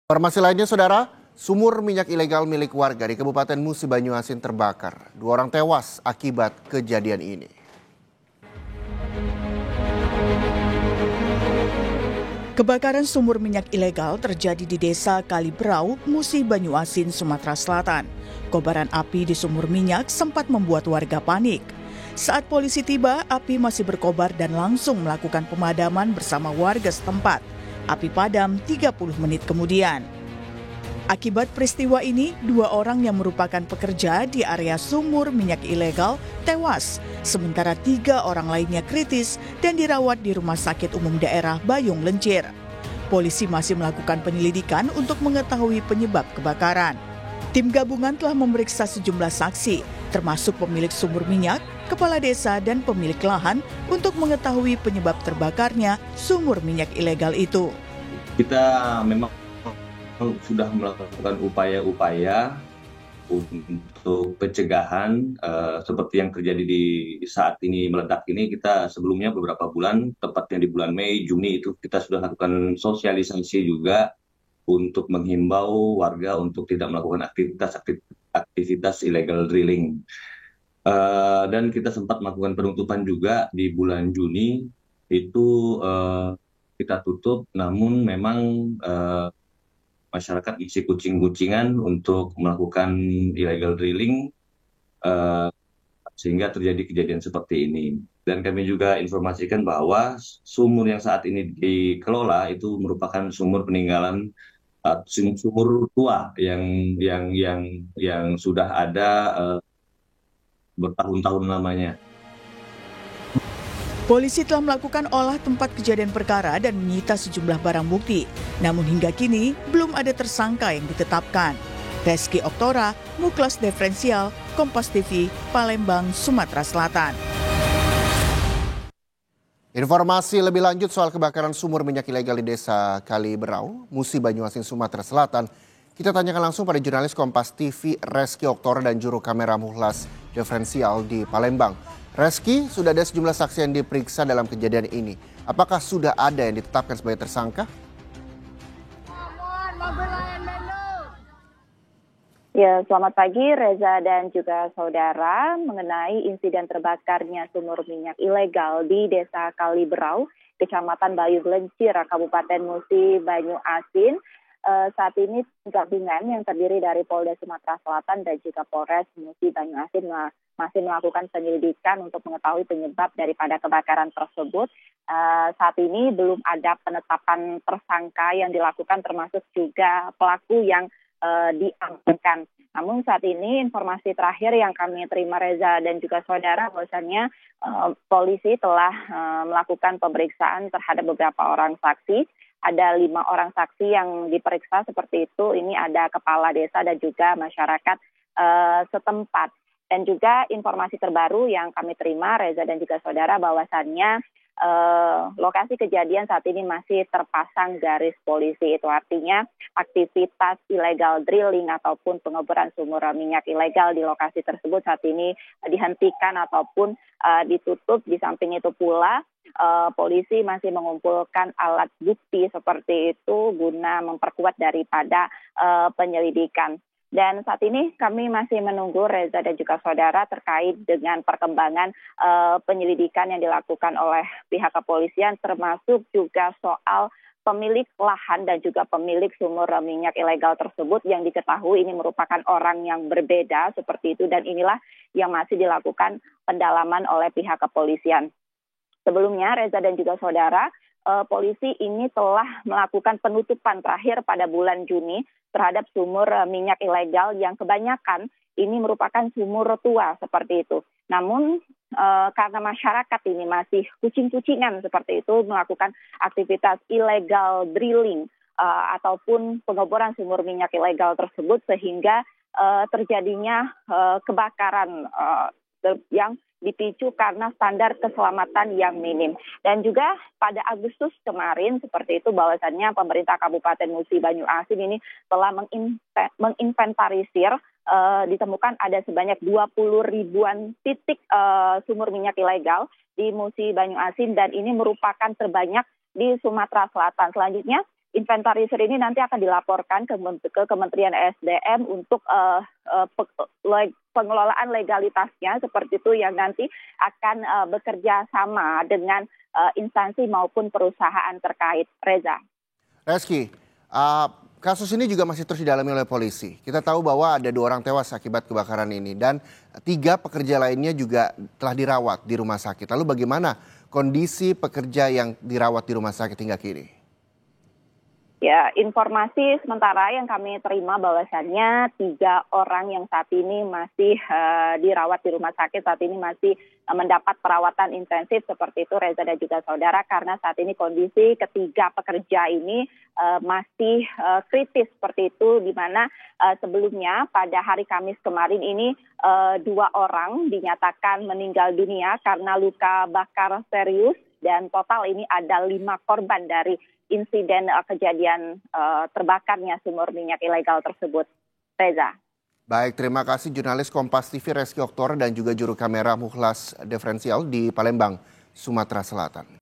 Informasi lainnya, Saudara, sumur minyak ilegal milik warga di Kabupaten Musi Banyuasin terbakar. 2 orang tewas akibat kejadian ini. Kebakaran sumur minyak ilegal terjadi di Desa Kaliberau, Musi Banyuasin, Sumatera Selatan. Kobaran api di sumur minyak sempat membuat warga panik. Saat polisi tiba, api masih berkobar dan langsung melakukan pemadaman bersama warga setempat. Api padam 30 menit kemudian. Akibat peristiwa ini, 2 orang yang merupakan pekerja di area sumur minyak ilegal tewas, sementara 3 orang lainnya kritis dan dirawat di Rumah Sakit Umum Daerah Bayung Lencir. Polisi masih melakukan penyelidikan untuk mengetahui penyebab kebakaran. Tim gabungan telah memeriksa sejumlah saksi, termasuk pemilik sumur minyak, kepala desa, dan pemilik lahan untuk mengetahui penyebab terbakarnya sumur minyak ilegal itu. Kita memang sudah melakukan upaya-upaya untuk pencegahan seperti yang terjadi di saat ini meledak ini. Kita sebelumnya beberapa bulan, tepatnya di bulan Mei, Juni itu kita sudah lakukan sosialisasi juga untuk menghimbau warga untuk tidak melakukan aktivitas illegal drilling. Dan kita sempat melakukan penutupan juga di bulan Juni itu kita tutup, namun memang masyarakat isi kucing-kucingan untuk melakukan illegal drilling sehingga terjadi kejadian seperti ini. Dan kami juga informasikan bahwa sumur yang saat ini dikelola itu merupakan sumur peninggalan, sumur tua yang sudah ada bertahun-tahun lamanya. Polisi telah melakukan olah tempat kejadian perkara dan menyita sejumlah barang bukti. Namun hingga kini belum ada tersangka yang ditetapkan. Reski Oktora, Muklas Diferensial, Kompas TV, Palembang, Sumatera Selatan. Informasi lebih lanjut soal kebakaran sumur minyak ilegal di Desa Kaliberau, Musi Banyuasin, Sumatera Selatan. Kita tanyakan langsung pada jurnalis Kompas TV Reski Oktora dan juru kamera Muklas Diferensial di Palembang. Reski, sudah ada sejumlah saksi yang diperiksa dalam kejadian ini. Apakah sudah ada yang ditetapkan sebagai tersangka? Ya, selamat pagi Reza dan juga saudara. Mengenai insiden terbakarnya sumur minyak ilegal di Desa Kaliberau, Kecamatan Bayung Lencir, Kabupaten Musi Banyuasin. Saat ini gabungan yang terdiri dari Polda Sumatera Selatan dan juga Polres Musi Banyuasin masih melakukan penyelidikan untuk mengetahui penyebab daripada kebakaran tersebut. Saat ini belum ada penetapan tersangka yang dilakukan, termasuk juga pelaku yang diamankan. Namun saat ini informasi terakhir yang kami terima Reza dan juga saudara, bahwasannya polisi telah melakukan pemeriksaan terhadap beberapa orang saksi. Ada 5 orang saksi yang diperiksa seperti itu. Ini ada kepala desa dan juga masyarakat setempat. Dan juga informasi terbaru yang kami terima Reza dan juga saudara, bahwasannya lokasi kejadian saat ini masih terpasang garis polisi. Itu artinya aktivitas illegal drilling ataupun pengeboran sumur minyak ilegal di lokasi tersebut saat ini dihentikan ataupun ditutup. Di samping itu pula polisi masih mengumpulkan alat bukti seperti itu guna memperkuat daripada penyelidikan. Dan saat ini kami masih menunggu Reza dan juga saudara terkait dengan perkembangan penyelidikan yang dilakukan oleh pihak kepolisian, termasuk juga soal pemilik lahan dan juga pemilik sumur minyak ilegal tersebut yang diketahui ini merupakan orang yang berbeda seperti itu, dan inilah yang masih dilakukan pendalaman oleh pihak kepolisian. Sebelumnya Reza dan juga saudara, polisi ini telah melakukan penutupan terakhir pada bulan Juni terhadap sumur minyak ilegal yang kebanyakan ini merupakan sumur tua seperti itu. Namun karena masyarakat ini masih kucing-kucingan seperti itu melakukan aktivitas illegal drilling ataupun pengeboran sumur minyak ilegal tersebut, sehingga terjadinya kebakaran yang dipicu karena standar keselamatan yang minim. Dan juga pada Agustus kemarin seperti itu, bahwasannya pemerintah Kabupaten Musi Banyuasin ini telah menginventarisir, ditemukan ada sebanyak 20 ribuan titik sumur minyak ilegal di Musi Banyuasin, dan ini merupakan terbanyak di Sumatera Selatan. Selanjutnya inventarisir ini nanti akan dilaporkan ke Kementerian SDM untuk pengelolaan legalitasnya seperti itu yang nanti akan bekerja sama dengan instansi maupun perusahaan terkait. Reza. Reski, kasus ini juga masih terus didalami oleh polisi. Kita tahu bahwa ada 2 orang tewas akibat kebakaran ini dan 3 pekerja lainnya juga telah dirawat di rumah sakit. Lalu bagaimana kondisi pekerja yang dirawat di rumah sakit hingga kini? Ya, informasi sementara yang kami terima bahwasannya 3 orang yang saat ini masih dirawat di rumah sakit, saat ini masih mendapat perawatan intensif seperti itu Reza dan juga saudara, karena saat ini kondisi ketiga pekerja ini masih kritis seperti itu, di mana sebelumnya pada hari Kamis kemarin ini 2 orang dinyatakan meninggal dunia karena luka bakar serius dan total ini ada 5 korban dari insiden kejadian terbakarnya sumur minyak ilegal tersebut. Reza. Baik, terima kasih jurnalis Kompas TV Reski Oktor dan juga juru kamera Mukhlas Diferensial di Palembang, Sumatera Selatan.